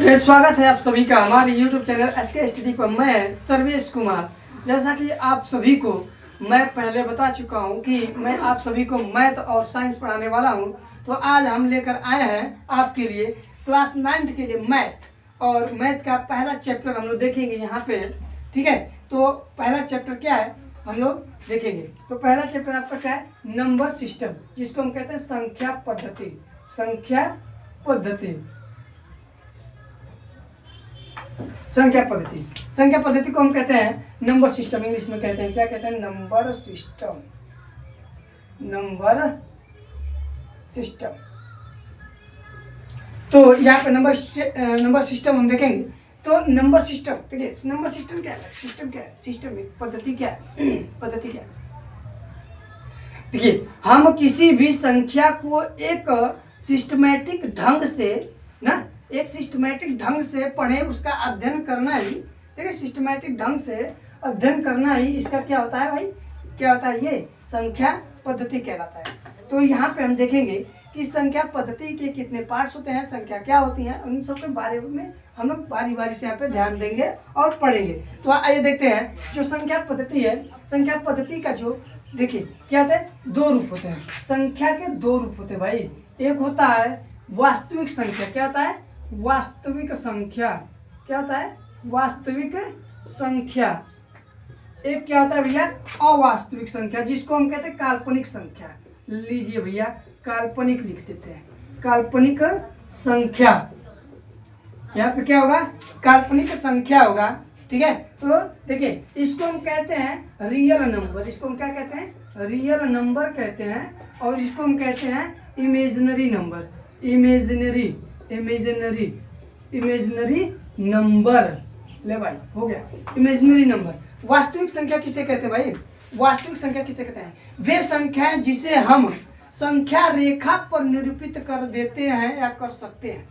स्वागत है आप सभी का हमारे YouTube चैनल SK स्टडी पर। मैं सर्वेश कुमार। जैसा कि आप सभी को मैं पहले बता चुका हूं कि मैं आप सभी को मैथ और साइंस पढ़ाने वाला हूं, तो आज हम लेकर आए हैं आपके लिए क्लास 9th के लिए मैथ। और मैथ का पहला चैप्टर हम लोग देखेंगे यहाँ पे, ठीक है। तो पहला चैप्टर क्या है हम लोग देखेंगे। तो पहला चैप्टर आपका क्या है, नंबर सिस्टम, जिसको हम कहते हैं संख्या पद्धति। संख्या पद्धति, संख्या पद्धति, संख्या पद्धति को हम कहते हैं नंबर सिस्टम। इंग्लिश में कहते हैं, क्या कहते हैं, नंबर सिस्टम। Number system. तो यहाँ पे नंबर सिस्टम हम देखेंगे। तो नंबर सिस्टम देखिए, नंबर सिस्टम क्या है, सिस्टम क्या है, सिस्टम पद्धति क्या है, पद्धति क्या है। देखिए, हम किसी भी संख्या को एक सिस्टमैटिक ढंग से ना, एक सिस्टमैटिक ढंग से पढ़े, उसका अध्ययन करना ही, देखिए सिस्टमैटिक ढंग से अध्ययन करना ही इसका क्या होता है भाई, क्या होता है, ये संख्या पद्धति कहलाता है। तो यहाँ पे हम देखेंगे कि संख्या पद्धति के कितने पार्ट्स होते हैं, संख्या क्या होती है, उन सब के बारे में हम लोग बारी बारी से यहाँ पे ध्यान देंगे और पढ़ेंगे। तो आइए देखते हैं जो संख्या पद्धति है। संख्या पद्धति का जो देखिए क्या होता है, दो रूप होते हैं। संख्या के दो रूप होते हैं भाई। एक होता है वास्तविक संख्या, क्या होता है, वास्तविक संख्या, क्या होता है, वास्तविक संख्या। एक क्या होता है भैया, अवास्तविक संख्या, जिसको हम कहते हैं काल्पनिक संख्या। लीजिए भैया, काल्पनिक लिख देते हैं, काल्पनिक संख्या। यहाँ पे क्या होगा, काल्पनिक संख्या होगा, ठीक है। तो देखिए इसको हम कहते हैं रियल नंबर, इसको हम क्या कहते हैं, रियल नंबर कहते हैं। और इसको हम कहते हैं imaginary number, imaginary, imaginary, imaginary number. ले भाई, हो गया इमेजिनरी नंबर। वास्तविक संख्या किसे कहते हैं भाई, वास्तविक संख्या किसे कहते हैं, वे संख्याएं जिसे हम संख्या रेखा पर निरूपित कर देते हैं या कर सकते हैं,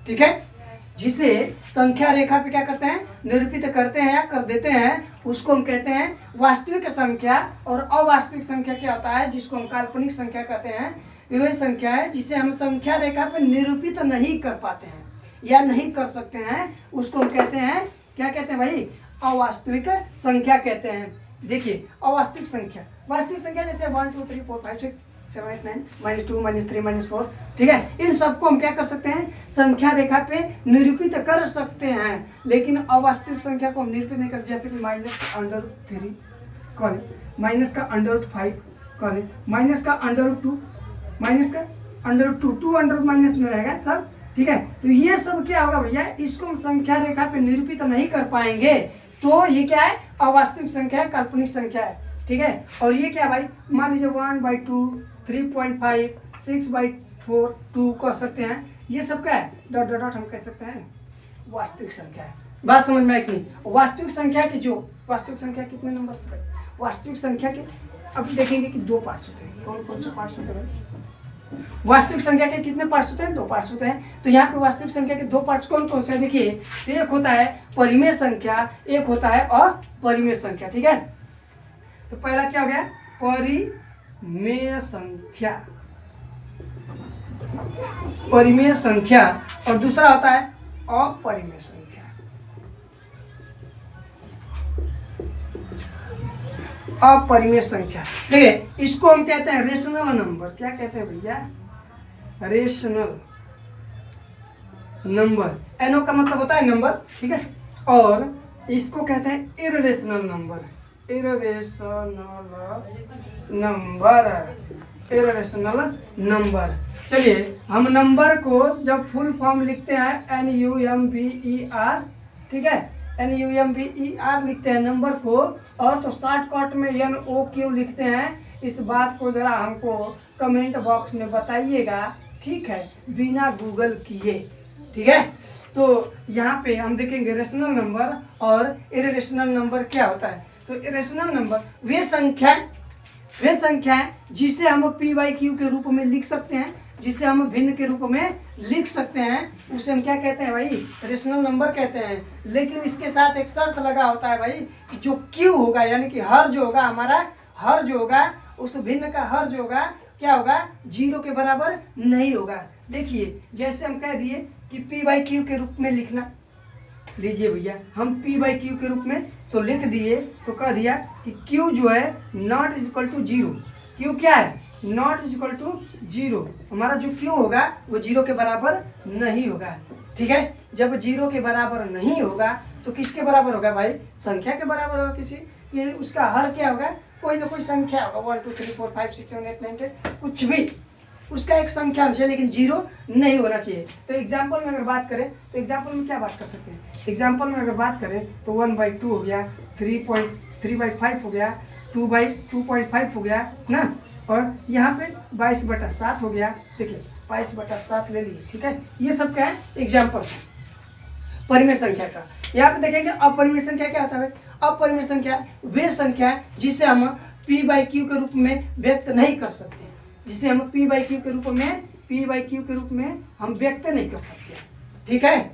ठीक है। जिसे संख्या रेखा पे क्या करते हैं, निरूपित करते हैं या कर देते हैं, उसको हम कहते हैं वास्तविक संख्या। और अवास्तविक संख्या क्या होता है, जिसको हम काल्पनिक संख्या कहते हैं, वह संख्या है जिसे हम संख्या रेखा पर निरूपित नहीं कर पाते हैं या नहीं कर सकते हैं, उसको हम कहते हैं, क्या कहते हैं भाई, अवास्तविक संख्या कहते हैं। देखिए अवास्तविक संख्या, वास्तविक संख्या जैसे 1 2 3 4 5 6 7 8 9 -2 -3 -4, ठीक है। इन सबको हम क्या कर सकते हैं, संख्या रेखा पे निरूपित कर सकते हैं। लेकिन अवास्तविक संख्या को हम निरूपित नहीं कर, जैसे कि -√3 कॉल, माइनस का √5 कॉल, माइनस का √2, माइनस का √2, 2 अंडर माइनस में रहेगा सब, ठीक है। तो ये सब क्या होगा भैया, इसको हम संख्या रेखा पे निरूपित नहीं कर पाएंगे। तो ये क्या है, अवास्तविक संख्या है, काल्पनिक संख्या है, ठीक है। और ये क्या भाई, मान लीजिए 1/2, 3.5, 6/4, 2 कह सकते हैं। ये सब क्या है, डॉट डॉट डॉट हम कह सकते हैं वास्तविक संख्या है। बात समझ में आई कि नहीं। वास्तविक संख्या की जो, वास्तविक संख्या कितने नंबर होते हैं, वास्तविक संख्या के अब देखेंगे कि 2 पार्ट्स होते हैं। कौन कौन से पार्ट्स होते हैं, वास्तविक संख्या के कितने पार्ट्स होते हैं, 2 पार्ट्स होते हैं। तो यहाँ पे वास्तविक संख्या के 2 पार्ट्स कौन कौन से हैं, देखिए। तो एक होता है परिमेय संख्या, एक होता है अपरिमेय संख्या, ठीक है। तो पहला क्या हो गया, परिमेय संख्या, परिमेय संख्या। और दूसरा होता है अपरिमेय संख्या। अपरिमेय संख्या, देखिए इसको हम कहते हैं रेशनल नंबर। क्या कहते हैं भैया, रेशनल नंबर। एनो का मतलब होता है नंबर, ठीक है। और इसको कहते हैं irrational number, irrational number, irrational number. चलिए हम नंबर को जब फुल फॉर्म लिखते हैं NUMBER, ठीक है, NUMBER लिखते हैं नंबर को, और तो शॉर्टकट में NOQ लिखते हैं। इस बात को जरा हमको कमेंट बॉक्स में बताइएगा, ठीक है, बिना गूगल किए, ठीक है। तो यहाँ पे हम देखेंगे रेशनल नंबर और इररेशनल नंबर क्या होता है। तो इररेशनल नंबर वे संख्याएं जिसे हम P/Q के रूप में लिख सकते हैं, जिसे हम भिन्न के रूप में लिख सकते हैं, उसे हम क्या कहते हैं भाई, रेशनल नंबर कहते हैं। लेकिन इसके साथ एक शर्त लगा होता है भाई, कि जो Q होगा यानी कि हर जो होगा हमारा, हर जो होगा उस भिन्न का हर जो होगा क्या होगा, 0 के बराबर नहीं होगा। देखिए जैसे हम कह दिए कि पी बाई क्यू के रूप में लिखना। लीजिए भैया, हम पी बाई क्यू के रूप में तो लिख दिए, तो कह दिया कि क्यू जो है naught is equal to zero. Q क्या है? Naught is equal to zero. हमारा जो क्यू होगा वो जीरो के बराबर नहीं होगा। ठीक है, जब जीरो के बराबर नहीं होगा तो किसके बराबर होगा भाई? संख्या के बराबर होगा किसी। ये उसका हर क्या होगा? कोई ना कोई संख्या होगा, 1 2 3 4 5 6 7 8 9 10, कुछ भी उसका एक संख्या होना चाहिए, लेकिन जीरो नहीं होना चाहिए। तो एग्जाम्पल में अगर बात करें तो एग्जाम्पल में क्या बात कर सकते हैं? एग्जाम्पल में अगर बात करें तो 1/2 हो गया, 3/5 हो गया, 2/2.5 हो गया ना, और यहाँ पे 22/7 हो गया। देखिए 22/7 ले लिए। ठीक है, ये सब क्या है? एग्जाम्पल्स है परिमेय संख्या का। यहाँ पे देखेंगे अपरिमेय संख्या क्या होता है? अपरिमेय संख्या वे संख्या है जिसे हम पी बाई क्यू के रूप में व्यक्त नहीं कर सकते, जिसे हम पी बाई क्यू के रूप में हम व्यक्त नहीं कर सकते। ठीक है,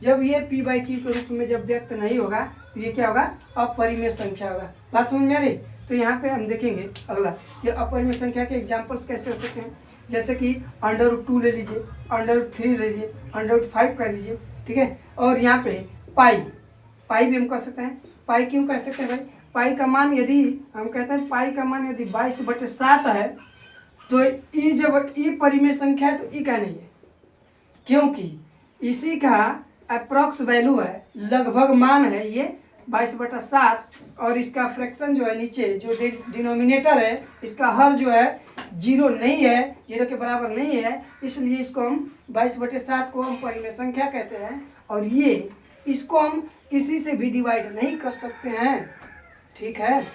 जब ये पी बाई क्यू के रूप में जब व्यक्त नहीं होगा तो ये क्या होगा? अपरिमेय संख्या होगा। बात समझ में आ रही? तो यहाँ पे हम देखेंगे अगला ये अपरिमेय संख्या के एग्जाम्पल्स कैसे हो सकते हैं। जैसे कि √2 ले लीजिए, √3 ले लीजिए, √5 कर लीजिए। ठीक है, और यहाँ पे पाई भी हम कह सकते हैं। पाई क्यों कह सकते हैं भाई? पाई का मान यदि हम कहते हैं पाई का मान यदि 22/7 है तो ई जब ई परिमेय संख्या है तो ई क्या नहीं है, क्योंकि इसी का अप्रॉक्स वैल्यू है, लगभग मान है ये 22/7, और इसका फ्रैक्शन जो है नीचे जो डिनोमिनेटर है इसका हर जो है जीरो नहीं है, जीरो के बराबर नहीं है, इसलिए इसको हम 22/7 को हम परिमेय संख्या कहते हैं। और ये इसको हम किसी से भी डिवाइड नहीं कर सकते हैं। ठीक है,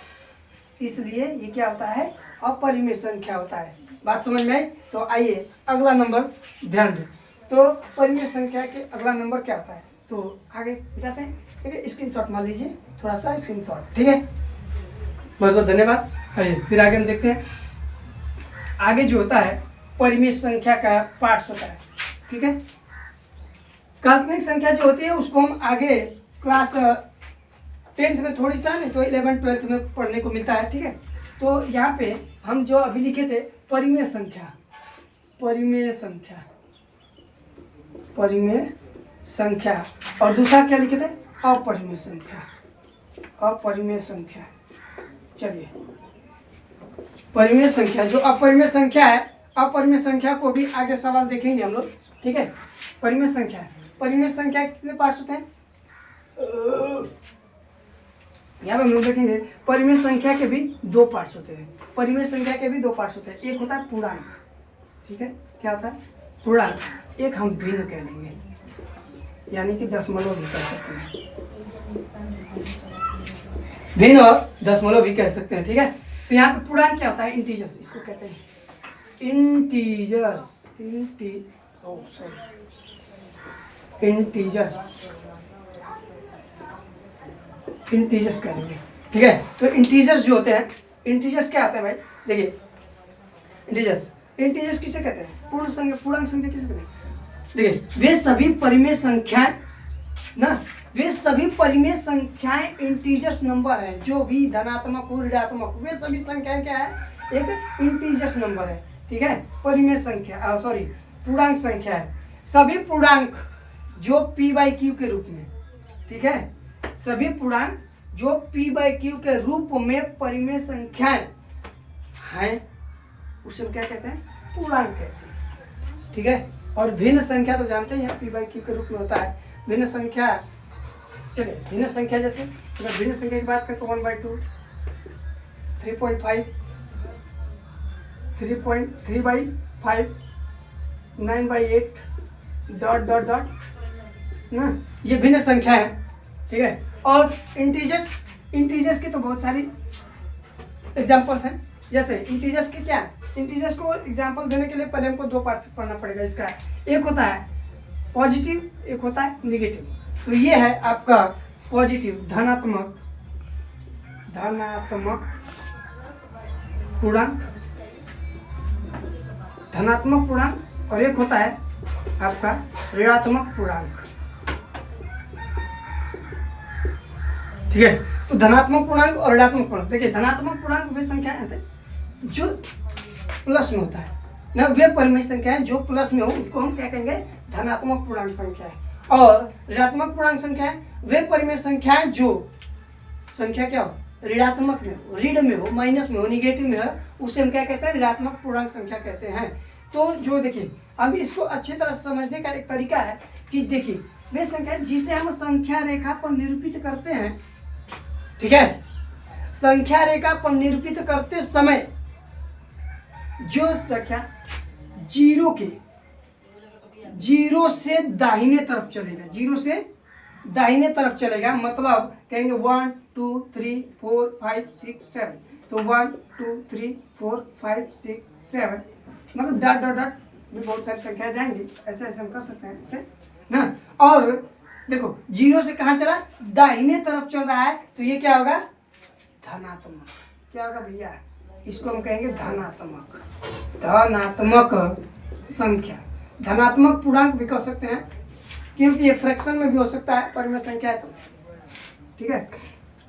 इसलिए ये क्या होता है? अपरिमेय संख्या होता है। बात समझ में आई? तो आइए अगला नंबर ध्यान दें। तो परिमेय संख्या के अगला नंबर क्या होता है? तो आगे जाते हैं। ठीक है, स्क्रीनशॉट मान लीजिए, थोड़ा सा स्क्रीनशॉट। ठीक है, बहुत बहुत धन्यवाद। आइए फिर आगे हम देखते हैं। आगे जो होता है परिमेय संख्या का पार्ट्स होता है। ठीक है, काल्पनिक संख्या जो होती है उसको हम आगे क्लास 10th में थोड़ी सा, नहीं तो 11th 12th में पढ़ने को मिलता है। ठीक है, तो यहाँ पे हम जो अभी लिखे थे परिमेय संख्या, और दूसरा क्या लिखे थे? अपरिमेय संख्या। चलिए परिमेय संख्या, जो अपरिमेय संख्या है, अपरिमेय संख्या को भी आगे सवाल देखेंगे हम लोग। ठीक है, परिमेय संख्या कितने पार्ट्स होते हैं? यहाँ पे हम लोग देखेंगे परिमेय संख्या के भी 2 पार्ट्स होते हैं। एक होता है पूर्णांक। ठीक है, क्या होता है? पूर्णांक। एक हम भिन्न कह देंगे, यानी कि दशमलव भी कह सकते हैं। भिन्न और दशमलव भी कह सकते हैं। ठीक है, तो यहाँ पे पूर्णांक क्या होता है? इंटीजर्स इसको कहते हैं। इंटीजर्स कहेंगे। ठीक है, तो इंटीजर्स जो होते हैं, इंटीजर्स क्या होता है भाई? देखिए इंटीजर्स किसे कहते हैं? पूर्णांक संख्या किसे कहते हैं? देखिए वे सभी परिमेय संख्याएं इंटीजर्स नंबर है, जो भी धनात्मक हो ऋणात्मक, वे सभी संख्याएं क्या है? एक इंटीजर्स नंबर है। ठीक है, परिमेय संख्या पूर्णांक संख्या है। सभी पूर्णांक जो p बाई क्यू के रूप में, ठीक है, सभी पूर्णांक जो p बाई क्यू के रूप में परिमेय संख्याएं हैं उसे क्या कहते हैं? पूर्णांक कहते हैं। ठीक है, और भिन्न संख्या तो जानते हैं p बाई क्यू के रूप में होता है। भिन्न संख्या, चलिए भिन्न संख्या जैसे अगर भिन्न संख्या की बात करें तो 1/2, 3.5, 3/5, 9/8 ... ना, ये भिन्न संख्या है। ठीक है, और इंटीजर्स की तो बहुत सारी एग्जांपल्स हैं। जैसे इंटीजर्स के क्या है? इंटीजर्स को एग्जांपल देने के लिए पहले हमको 2 पार्ट पढ़ना पड़ेगा। इसका एक होता है पॉजिटिव, एक होता है निगेटिव। तो ये है आपका पॉजिटिव धनात्मक पूर्णांक, और एक होता है आपका ऋणात्मक पूर्णांक। ठीक है, तो धनात्मक पूर्णांक और ऋणात्मक पूर्णांक। देखिए धनात्मक पूर्णांक वे संख्याएं हैं जो प्लस में होता है, ना, वे परिमेय संख्याएं जो प्लस में हो उनको हम क्या कहेंगे, धनात्मक पूर्णांक संख्याएं। और ऋणात्मक पूर्णांक संख्याएं वे परिमेय संख्याएं जो संख्या क्या हो, ऋणात्मक में हो, ऋण में हो, माइनस में हो, निगेटिव में हो, उसे हम क्या कहते हैं, ऋणात्मक पूर्णांक संख्या कहते हैं। तो जो देखिए अब इसको अच्छी तरह से समझने का एक तरीका है कि देखिए वे संख्या जिसे हम संख्या रेखा पर निरूपित करते हैं, ठीक है, संख्या रेखा पर निरूपित करते समय जो संख्या जीरो से दाहिने तरफ चलेगा, जीरो से दाहिने तरफ चलेगा, मतलब कहेंगे 1 2 3 4 5 6 7, तो 1 2 3 4 5 6 7, मतलब डॉट डॉट डॉट में बहुत सारी संख्याएं जाएंगी, ऐसे ऐसे हम कर सकते हैं ऐसे ना। और देखो जीरो से कहाँ चला, दाहिने तरफ चल रहा है, तो ये क्या होगा, धनात्मक। क्या होगा भैया, इसको हम कहेंगे धनात्मक, धनात्मक संख्या। धनात्मक पूर्णांक भी कह सकते हैं क्योंकि ये फ्रैक्शन में भी हो सकता है, परिमेय संख्या है तो, ठीक है।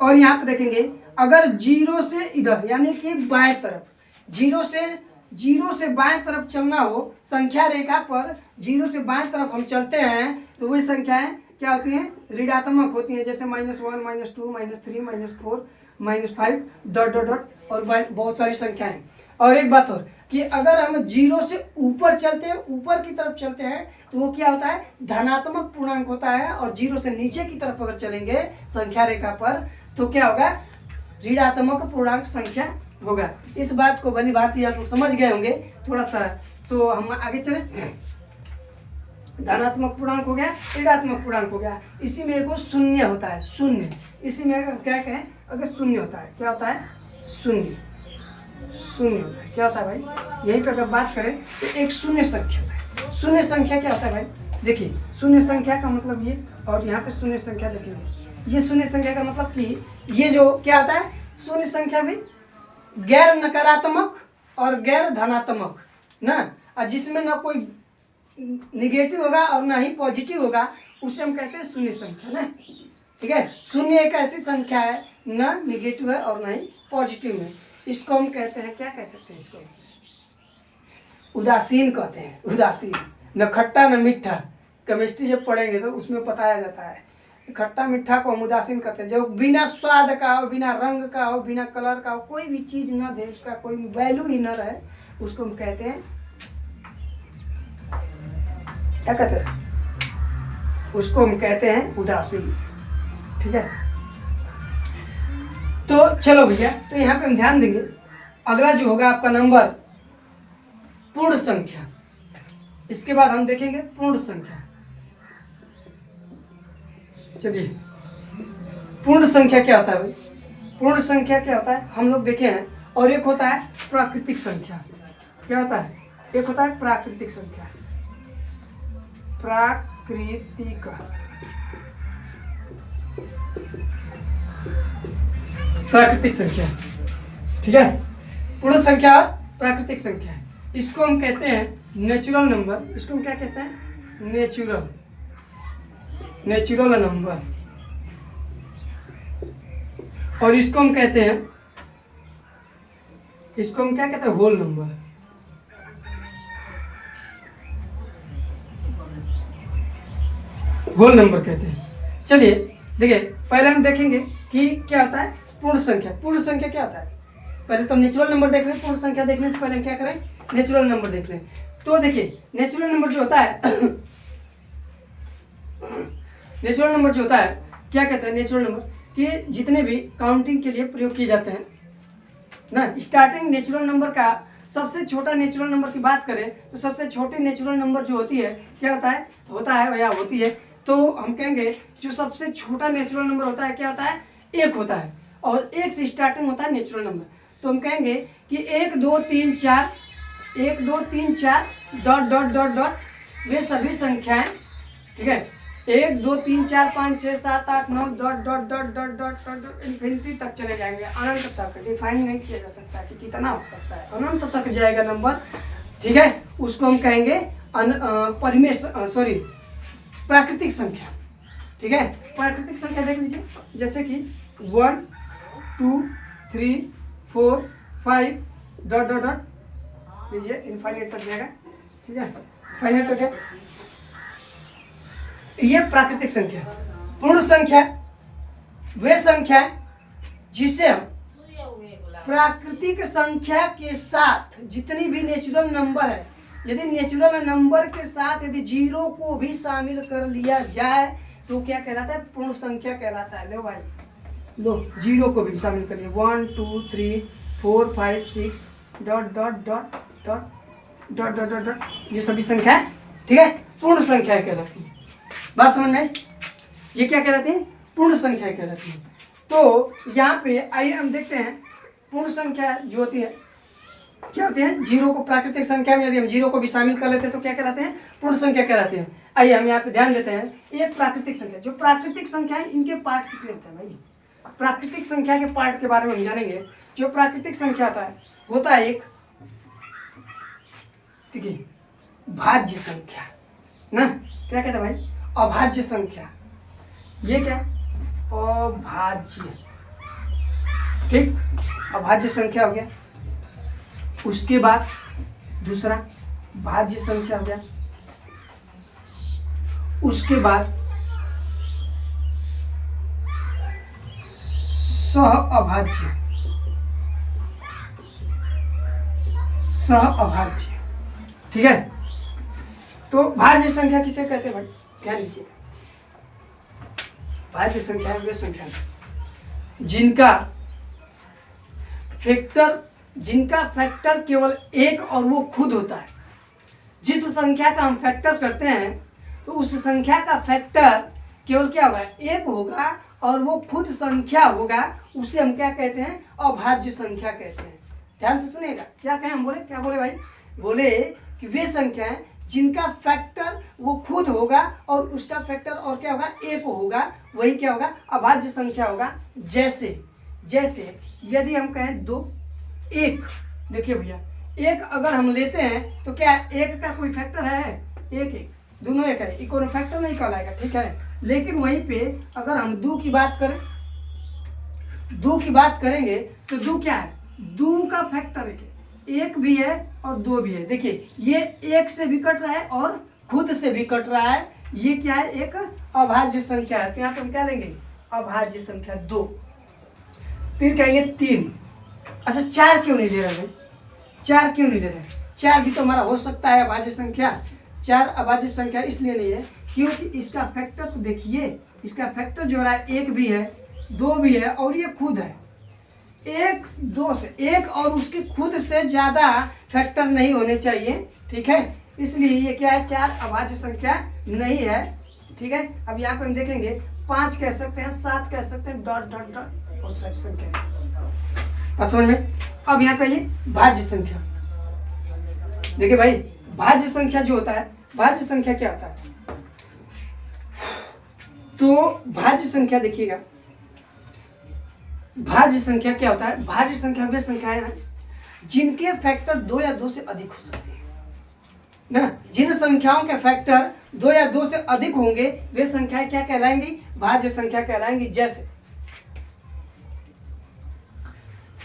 और यहाँ पे देखेंगे अगर जीरो से इधर यानी कि बाएं तरफ, जीरो से बाएं तरफ चलना हो संख्या रेखा पर, जीरो से बाएं तरफ हम चलते हैं तो वही संख्याएं क्या होती हैं, ऋणात्मक होती हैं, जैसे -1 -2 -3 -4 -5 डॉट डॉट डॉट और बहुत सारी संख्याएं। और एक बात और कि अगर हम जीरो से ऊपर चलते हैं, ऊपर की तरफ चलते हैं, तो वो क्या होता है, धनात्मक पूर्णांक होता है। और जीरो से नीचे की तरफ अगर चलेंगे संख्या रेखा पर तो क्या होगा, ऋणात्मक पूर्णांक संख्या होगा। इस बात को भली बात ही आप लोग समझ गए होंगे थोड़ा सा, तो हम आगे चले। धनात्मक पूर्णांक हो गया, ऋणात्मक पूर्णांक हो गया, इसी में एक शून्य होता है, शून्य, इसी में अगर क्या कहें, अगर शून्य होता है, क्या होता है, शून्य, शून्य होता है, क्या होता है भाई, यहीं पे अगर बात करें तो एक शून्य संख्या होता है। शून्य संख्या क्या होता है भाई, देखिए शून्य संख्या का मतलब ये, और यहाँ पे शून्य संख्या देखेंगे, ये शून्य संख्या का मतलब कि ये जो क्या होता है, शून्य संख्या भी गैर नकारात्मक और गैर धनात्मक ना, और जिसमें ना कोई निगेटिव होगा और ना ही पॉजिटिव होगा, उसे हम कहते हैं शून्य संख्या ना, ठीक है। शून्य एक ऐसी संख्या है ना निगेटिव है और ना ही पॉजिटिव है, इसको हम कहते हैं, क्या कह सकते हैं इसको, उदासीन कहते हैं, उदासीन। न खट्टा न मीठा, केमिस्ट्री जब पढ़ेंगे तो उसमें बताया जाता है, खट्टा मीठा को हम उदासीन कहते हैं, जो बिना स्वाद का हो, बिना रंग का हो, बिना कलर का हो, कोई भी चीज़ न दे, उसका कोई वैल्यू ही न रहे, उसको हम कहते हैं, क्या कहते हैं, उसको हम कहते हैं उदासीन, ठीक है। तो चलो भैया, तो यहाँ पे हम ध्यान देंगे, अगला जो होगा आपका नंबर पूर्ण संख्या, इसके बाद हम देखेंगे पूर्ण संख्या। चलिए, पूर्ण संख्या क्या होता है भाई, पूर्ण संख्या क्या होता है हम लोग देखे हैं, और एक होता है प्राकृतिक संख्या। क्या होता है, एक होता है प्राकृतिक संख्या, प्राकृतिक, प्राकृतिक संख्या, ठीक है। पूर्ण संख्या और प्राकृतिक संख्या, इसको हम कहते हैं नेचुरल नंबर, इसको हम क्या कहते हैं, नेचुरल, नेचुरल नंबर, और इसको हम कहते हैं, इसको हम क्या कहते हैं, होल नंबर, होल नंबर कहते हैं। चलिए देखिए, पहले हम देखेंगे कि क्या होता है पूर्ण संख्या। पूर्ण संख्या क्या होता है, पहले तो नेचुरल नंबर देख लें, पूर्ण संख्या देखने से पहले हम क्या करें, नेचुरल नंबर देख लें। तो देखिए नेचुरल नंबर जो होता है नेचुरल नंबर जो होता है, क्या कहते हैं नेचुरल नंबर, कि जितने भी काउंटिंग के लिए प्रयोग किए जाते हैं ना, स्टार्टिंग नेचुरल नंबर का सबसे छोटा नेचुरल नंबर की बात करें तो सबसे छोटी नेचुरल नंबर जो होती है, क्या होता है या होती है, तो हम कहेंगे जो सबसे छोटा नेचुरल नंबर होता है क्या होता है, एक होता है, और एक से स्टार्टिंग होता है नेचुरल नंबर। तो हम कहेंगे कि 1 2 3 4 1 2 3 4 डॉट डॉट डॉट डॉट वे सभी संख्याएं, ठीक है, 1 2 3 4 5 6 7 8 9 dot dot dot dot dot dot infinity तक चले जाएंगे, अनंत तक। डिफाइन नहीं किया जा सकता कि कितना हो सकता है, अनंत तक जाएगा नंबर, ठीक है। उसको हम कहेंगे प्राकृतिक संख्या, ठीक है। प्राकृतिक संख्या देख लीजिए, जैसे कि 1 2 3 4 5 डॉट डॉट डॉट लीजिए इनफाइनाइट तक जाएगा, ठीक है, फाइनाइट तक है। ये प्राकृतिक संख्या। पूर्ण संख्या वे संख्या जिसे हम प्राकृतिक संख्या के साथ जितनी भी नेचुरल नंबर है, यदि नेचुरल नंबर के साथ यदि जीरो को भी शामिल कर लिया जाए तो क्या कहलाता है? पूर्ण संख्या कहलाता है। लो भाई, लो जीरो को भी शामिल करिए, 1 2 3 4 5 6 dot dot dot dot dot dot dot dot, ये सभी संख्या है, ठीक है, पूर्ण संख्या कहलाती है। बात समझ में आई? ये क्या कहलाती है? पूर्ण संख्या कहलाती है। तो यहाँ पे आइए हम देखते हैं पूर्ण संख्या जो होती है क्या होती है। जीरो को प्राकृतिक संख्या में यदि हम जीरो को भी शामिल कर लेते हैं तो क्या कहलाते हैं? पूर्ण संख्या कहलाती है। आइए हम यहाँ पे ध्यान देते हैं, एक प्राकृतिक संख्या, जो प्राकृतिक संख्या है इनके पार्ट कितने होते हैं भाई? प्राकृतिक संख्या के पार्ट के बारे में हम जानेंगे। जो प्राकृतिक संख्या होता है एक, ठीक है, भाज्य संख्या ना, क्या कहते हैं भाई? अभाज्य संख्या। ये क्या? अभाज्य, ठीक, अभाज्य संख्या हो गया। उसके बाद दूसरा भाज्य संख्या हो गया। उसके बाद सह अभाज्य, सह अभाज्य, ठीक है। तो भाज्य संख्या किसे कहते हैं भाई? ध्यान दीजिए, भाज्य संख्या वे संख्या जिनका फैक्टर केवल एक और वो खुद होता है। जिस संख्या का हम फैक्टर करते हैं तो उस संख्या का फैक्टर केवल क्या होगा? एक होगा और वो खुद संख्या होगा, उसे हम क्या कहते हैं? अभाज्य संख्या कहते हैं। ध्यान से सुनिएगा, क्या कहें हम? बोले क्या बोले भाई? बोले कि वे संख्याएं जिनका फैक्टर वो खुद होगा और उसका फैक्टर और क्या होगा? एक होगा, वही क्या होगा? अभाज्य संख्या होगा। जैसे यदि हम कहें 2 1, देखिए भैया, एक अगर हम लेते हैं तो क्या एक का कोई फैक्टर है? एक दोनों एक है, इकोनो फैक्टर नहीं कहलाएगा, ठीक है। लेकिन वहीं पे अगर हम 2 की बात करें, 2 की बात करेंगे तो 2 क्या है? 2 का फैक्टर एक भी है और 2 भी है। देखिए ये एक से भी कट रहा है और खुद से भी कट रहा है, ये क्या है? एक अभाज्य संख्या है। तो यहाँ पे हम क्या लेंगे? अभाज्य संख्या 2। फिर कहेंगे 3। अच्छा 4 क्यों नहीं ले रहे? 4 क्यों नहीं ले रहे? 4 भी तो हमारा हो सकता है अभाज्य संख्या। 4 अभाज्य संख्या इसलिए नहीं है क्योंकि इसका फैक्टर तो देखिए, इसका फैक्टर जो रहा है 1 भी है, 2 भी है और ये खुद है। 1 2 से 1 और उसके खुद से ज़्यादा फैक्टर नहीं होने चाहिए, ठीक है। इसलिए ये क्या है? 4 अभाज्य संख्या नहीं है, ठीक है। अब यहाँ पर हम देखेंगे 5 कह सकते हैं, 7 कह सकते हैं, डॉट डॉट डॉट, बहुत सारी संख्या है। बात समझ में? अब यहाँ पे ये भाज्य संख्या, देखिए भाई, भाज्य संख्या जो होता है, भाज्य संख्या क्या होता है? तो भाज्य संख्या देखिएगा, भाज्य संख्या क्या होता है? भाज्य संख्या वे संख्याएं हैं जिनके फैक्टर 2 या 2 से अधिक हो सकते हैं ना। जिन संख्याओं के फैक्टर 2 या 2 से अधिक होंगे वे संख्याएं क्या कहलाएंगी? भाज्य संख्या कहलाएंगी। जैसे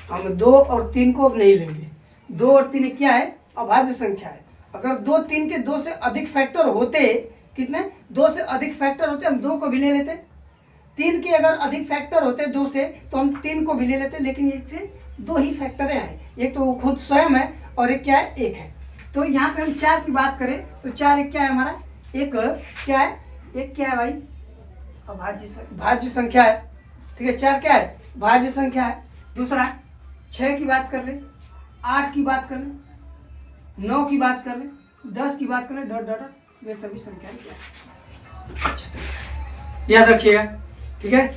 हम 2 और 3 को अब नहीं लेंगे। 2 और 3 क्या है? अभाज्य संख्या है। अगर 2 3 के 2 से अधिक फैक्टर होते, कितने? 2 से अधिक फैक्टर होते, हम 2 को भी ले लेते। 3 के अगर अधिक फैक्टर होते 2 से तो हम 3 को भी ले लेते, लेकिन एक से 2 ही फैक्टर हैं, एक तो खुद स्वयं है और एक क्या है? 1 है। तो यहाँ पे हम 4 की बात करें तो 4 एक क्या है हमारा? एक क्या है? एक क्या है भाई? भाज्य संख्या है, ठीक है। 4 क्या है? भाज्य संख्या है। दूसरा 6 की बात कर ले, 8 की बात कर ले, 9 की बात कर ले, 10 की बात कर ले, डॉट डॉट, ये सभी संख्याएं क्या है? अच्छे से याद रखिएगा, ठीक है।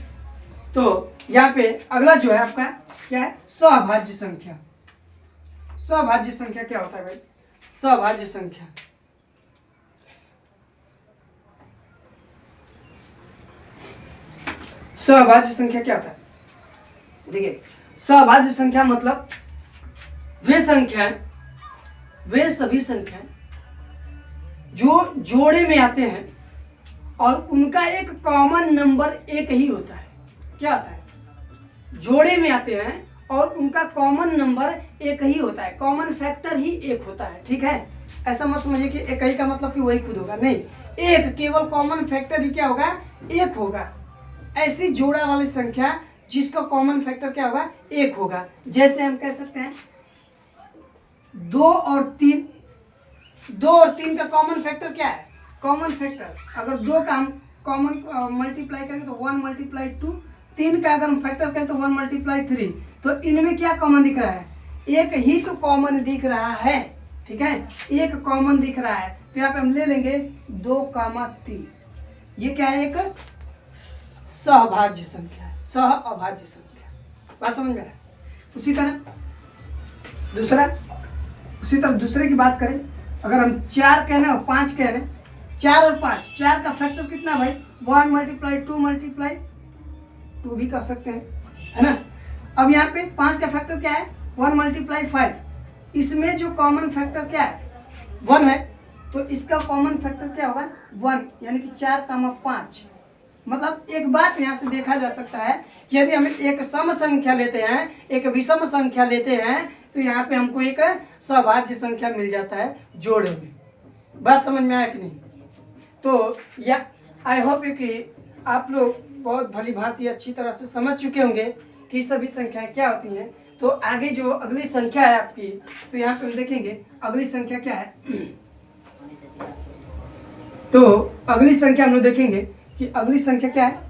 तो यहाँ पे अगला जो है आपका क्या है? सहभाज्य संख्या। सहभाज्य संख्या क्या होता है भाई? सहभाज्य संख्या सहभाज्य संख्या क्या होता है? देखिए, सहभाज्य संख्या मतलब वे संख्याएं, वे सभी संख्याएं जो जोड़े में आते हैं और उनका एक कॉमन नंबर एक ही होता है। क्या होता है? जोड़े में आते हैं और उनका कॉमन नंबर एक ही होता है, कॉमन फैक्टर ही एक होता है, ठीक है। ऐसा मत समझिए कि एक ही का मतलब कि वही खुद होगा, नहीं, एक केवल कॉमन फैक्टर ही क्या होगा, एक होगा। ऐसी जोड़ा वाली संख्या जिसका कॉमन फैक्टर क्या होगा, एक होगा। जैसे हम कह सकते हैं 2 और 3, 2 और 3 का कॉमन फैक्टर क्या है, कॉमन फैक्टर अगर 2 का हम कॉमन मल्टीप्लाई करेंगे तो 1 × 2, 3 का अगर हम फैक्टर करें तो 1 × 3। तो इनमें क्या कॉमन दिख रहा है, एक ही तो कॉमन दिख रहा है, ठीक है, एक कॉमन दिख रहा है। तो यहाँ पे हम ले लेंगे 2, 3, ये क्या है, एक सहभाज्य संख्या है, सहअभाज्य संख्या। बात समझ में आ रहा है। उसी तरह दूसरे की बात करें, अगर हम 4 कह रहे हैं और 5 कह रहे हैं, 4 और 5, 4 का फैक्टर कितना भाई, 1 × 2 भी कर सकते हैं, है ना। अब यहाँ पे 5 का फैक्टर क्या है, 1 × 5, इसमें जो कॉमन फैक्टर क्या है, 1 है, तो इसका कॉमन फैक्टर क्या होगा, 1, यानी कि 4, 5। मतलब एक बात यहाँ से देखा जा सकता है कि यदि हम एक सम संख्या लेते हैं, एक विषम संख्या लेते हैं, तो यहाँ पे हमको एक सहभाज्य संख्या मिल जाता है जोड़े में। बात समझ में आया कि नहीं। तो या आई होप कि आप लोग बहुत भली भांति अच्छी तरह से समझ चुके होंगे कि सभी संख्याएं क्या होती हैं। तो आगे जो अगली संख्या है आपकी, तो यहाँ पे हम देखेंगे अगली संख्या क्या है। तो अगली संख्या हम लोग देखेंगे कि अगली संख्या क्या है।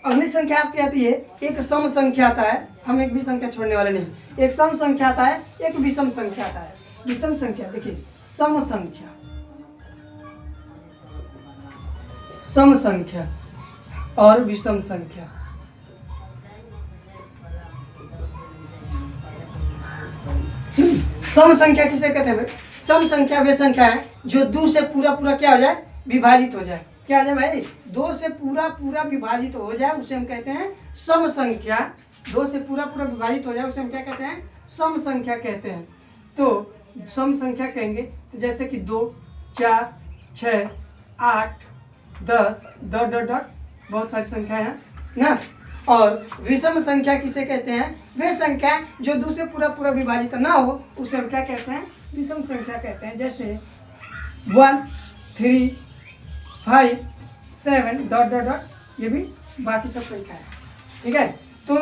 अगली संख्या आपकी आती है, एक सम संख्या आता है, हम एक भी संख्या छोड़ने वाले नहीं, एक सम संख्या आता है, एक विषम संख्या आता है। विषम संख्या देखिए, सम संख्या और विषम संख्या। सम संख्या किसे कहते हैं भाई, सम संख्या वे संख्या है जो 2 से पूरा क्या हो जाए, विभाजित हो जाए। क्या हो जाए भाई, 2 से पूरा विभाजित हो जाए, उसे हम कहते हैं सम संख्या। 2 से पूरा विभाजित हो जाए उसे हम क्या कहते हैं, सम संख्या कहते हैं। तो सम संख्या कहेंगे तो जैसे कि 2, 4, 6, 8, 10 ... बहुत सारी संख्याएं हैं ना। और विषम संख्या किसे कहते हैं, वे संख्या जो 2 से पूरा विभाजित ना हो, उसे हम क्या कहते हैं, विषम संख्या कहते हैं। जैसे 1, 3, 5, 7 ... ये भी बाकी सब संख्या है, ठीक है। तो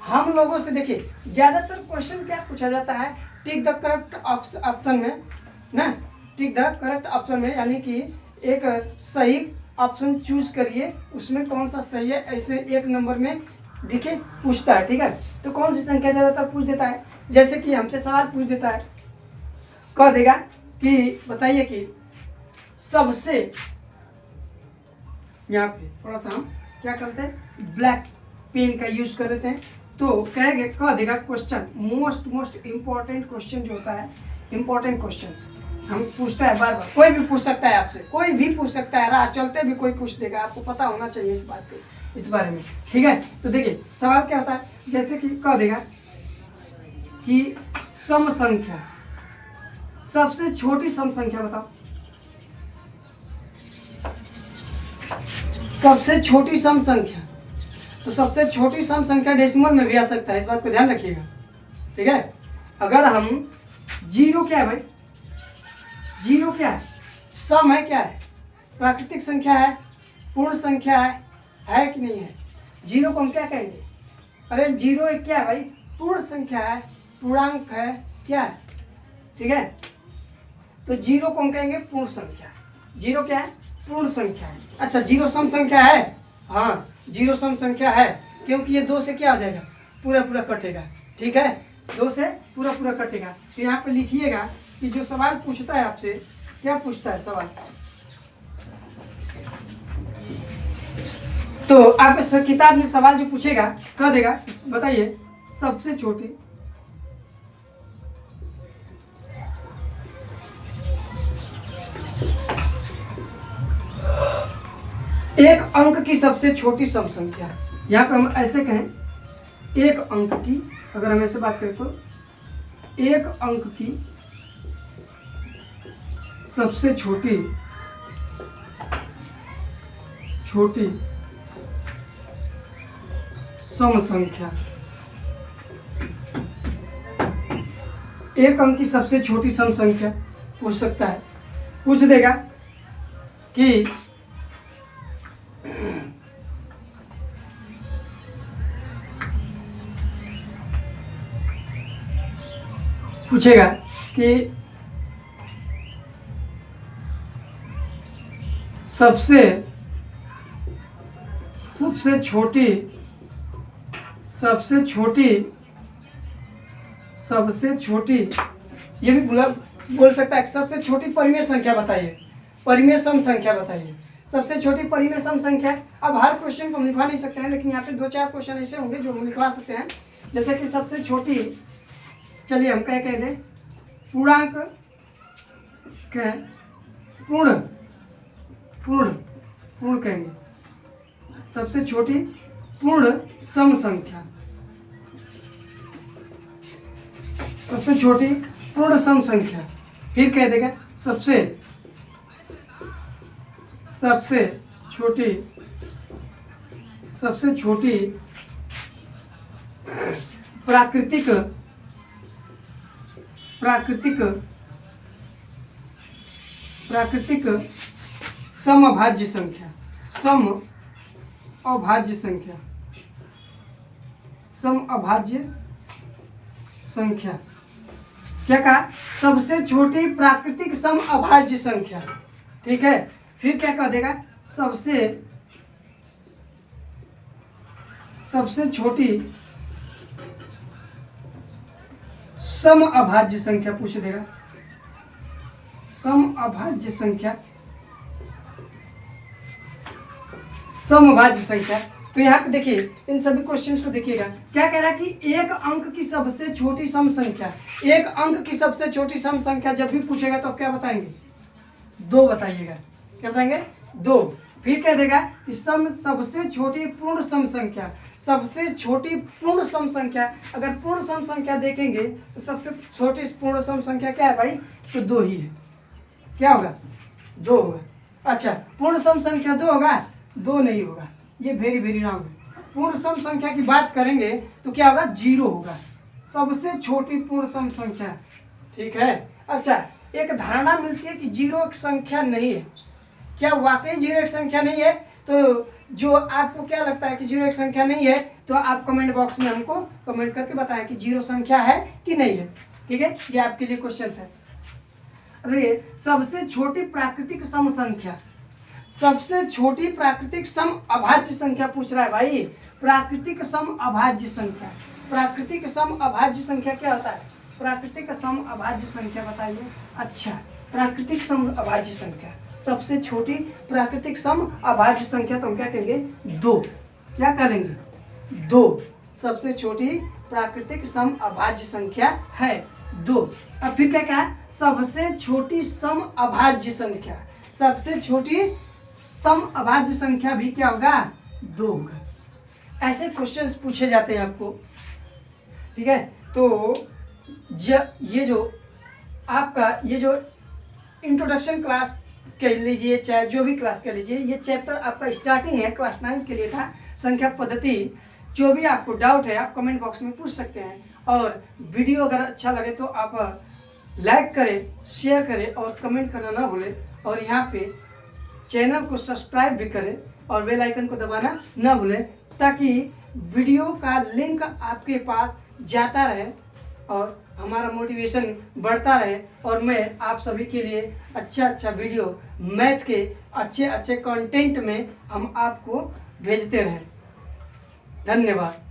हम लोगों से देखिए ज़्यादातर क्वेश्चन क्या पूछा जाता है, टिक द करेक्ट ऑप्शन में ना, टिक द करेक्ट ऑप्शन में, यानी कि एक सही ऑप्शन चूज करिए, उसमें कौन सा सही है, ऐसे एक नंबर में दिखे पूछता है, ठीक है। तो कौन सी संख्या ज़्यादातर पूछ देता है, जैसे कि हमसे सवाल पूछ देता है, कह देगा कि बताइए कि सबसे, यहाँ पे थोड़ा सा हम क्या करते हैं, ब्लैक पेन का यूज कर देते हैं। तो कहेंगे, कह देगा क्वेश्चन, मोस्ट इम्पोर्टेंट क्वेश्चन जो होता है, इम्पोर्टेंट क्वेश्चंस हम पूछता है बार, कोई भी पूछ सकता है आपसे, कोई भी पूछ सकता है, राह चलते भी कोई पूछ देगा, आपको पता होना चाहिए इस बात के, इस बारे में, ठीक है। तो देखिए सवाल क्या होता है, जैसे कि कह देगा कि सम संख्या, सबसे छोटी सम संख्या बताओ, सबसे छोटी सम संख्या। तो सबसे छोटी सम संख्या डेसिमल में भी आ सकता है, इस बात को ध्यान रखिएगा, ठीक है। अगर हम 0 क्या है भाई, 0 क्या है, सम है, क्या है, प्राकृतिक संख्या है, पूर्ण संख्या है कि नहीं है। 0 को हम क्या कहेंगे, अरे 0 एक क्या है भाई, पूर्ण संख्या है, पूर्णांक है, क्या है, ठीक है। तो 0 को हम कहेंगे पूर्ण संख्या, 0 क्या है, पूर्ण संख्या है। अच्छा 0 सम संख्या है, हाँ 0 सम संख्या है, क्योंकि ये 2 से क्या हो जाएगा, पूरा कटेगा, ठीक है, 2 से पूरा कटेगा। तो यहाँ पे लिखिएगा कि जो सवाल पूछता है आपसे, क्या पूछता है सवाल, तो आप इस किताब में सवाल जो पूछेगा कह देगा, बताइए सबसे छोटी एक अंक की सबसे छोटी सम संख्या। यहाँ पे हम ऐसे कहें, एक अंक की, अगर हम ऐसे बात करें तो एक अंक की सबसे छोटी सम संख्या, एक अंक की सबसे छोटी सम संख्या पूछ सकता है, पूछ देगा कि पूछेगा कि सबसे छोटी ये भी बोल सकता है सबसे छोटी परिमेय संख्या बताइए, परिमेय सम संख्या बताइए, सबसे छोटी परिमेय सम संख्या। अब हर क्वेश्चन को हम लिखवा नहीं सकते हैं, लेकिन यहाँ पे 2-4 क्वेश्चन ऐसे होंगे जो हम लिखवा सकते हैं। जैसे कि सबसे छोटी, चलिए हम क्या कह दें, पूर्णांक क्या है, पूर्ण कहेंगे, सबसे छोटी पूर्ण सम संख्या, सबसे छोटी पूर्ण सम संख्या। फिर कह देगा सबसे छोटी प्राकृतिक समअभाज्य संख्या, समअभाज्य संख्या। क्या कहा, सबसे छोटी प्राकृतिक समअभाज्य संख्या, ठीक है। फिर क्या कह देगा, सबसे छोटी समअभाज्य संख्या पूछ देगा, समअभाज्य संख्या। तो यहाँ पे देखिए, इन सभी क्वेश्चंस को देखिएगा, क्या कह रहा है कि एक अंक की सबसे छोटी सम संख्या, एक अंक की सबसे छोटी सम संख्या जब भी पूछेगा तो आप क्या बताएंगे, 2 बताइएगा। क्या बताएंगे, 2। फिर कह देगा कि सबसे छोटी पूर्ण सम संख्या, सबसे छोटी पूर्ण सम संख्या। अगर पूर्ण सम संख्या देखेंगे तो सबसे छोटी पूर्ण सम संख्या क्या है भाई, तो 2 ही है। क्या होगा, 2 होगा। अच्छा, पूर्ण सम संख्या 2 होगा, 2 नहीं होगा, ये वेरी रॉन्ग है। पूर्ण सम संख्या की बात करेंगे तो क्या होगा, 0 होगा, सबसे छोटी पूर्ण सम संख्या, ठीक है। अच्छा, एक धारणा मिलती है कि 0 एक संख्या नहीं है। क्या वाकई 0 एक संख्या नहीं है? तो जो आपको क्या लगता है कि 0 एक संख्या नहीं है, तो आप कमेंट बॉक्स में हमको कमेंट करके बताएं कि 0 संख्या है कि नहीं है, ठीक है। ये आपके लिए क्वेश्चन है। अरे, सबसे छोटी प्राकृतिक सम संख्या, सबसे छोटी प्राकृतिक सम अभाज्य संख्या पूछ रहा है भाई। प्राकृतिक सम अभाज्य संख्या, प्राकृतिक सम अभाज्य संख्या क्या होता है, प्राकृतिक सम अभाज्य संख्या बताइए। अच्छा, प्राकृतिक सम अभाज्य संख्या, सबसे छोटी प्राकृतिक सम अभाज्य संख्या, तो हम क्या कहेंगे, 2। क्या कहेंगे, 2 सबसे छोटी प्राकृतिक सम अभाज्य संख्या है, 2। अब फिर क्या कहा, सबसे छोटी सम अभाज्य संख्या, सबसे छोटी सम अभाज्य संख्या भी क्या होगा, 2 होगा। ऐसे क्वेश्चंस पूछे जाते हैं आपको, ठीक है। तो ये जो आपका ये जो इंट्रोडक्शन क्लास कह लीजिए, चाहे जो भी क्लास कह लीजिए, ये चैप्टर आपका स्टार्टिंग है, क्लास 9 के लिए था, संख्या पद्धति। जो भी आपको डाउट है आप कमेंट बॉक्स में पूछ सकते हैं। और वीडियो अगर अच्छा लगे तो आप लाइक करें, शेयर करें और कमेंट करना ना भूलें। और यहाँ पे चैनल को सब्सक्राइब भी करें और बेल आइकन को दबाना ना भूलें, ताकि वीडियो का लिंक आपके पास जाता रहे और हमारा मोटिवेशन बढ़ता रहे, और मैं आप सभी के लिए अच्छा वीडियो, मैथ के अच्छे कंटेंट में हम आपको भेजते रहें। धन्यवाद।